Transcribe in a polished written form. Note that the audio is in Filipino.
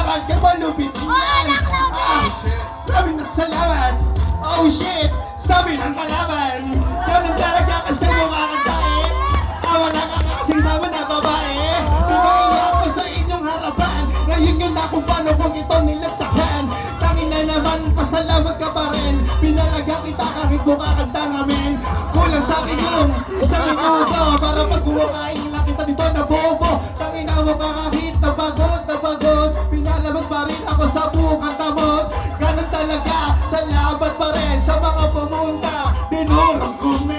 Bakal ka malupit yan. Maraming salamat. Oh shit, sabi ng kalaban. Ganun talaga kasi mukha kang tae. Wala ka kasing sama na babae. Pinaiyak ko sa inyong harapan. Ngayon yun na kung paano kung ito nilagtakan. Tangin na naman, pasalamat ka pa rin. Pinalaga kita kahit mukha kang tangamin. Kulang sa akin yung isang minuto para pagkuwakain lang kita dito na bobo. Tangin na mo kahit na pagod. Pinalabag pa rin ako sa bukang tamot. Ganun talaga, salamat pa rin sa mga pumunta. Dinurang kumi.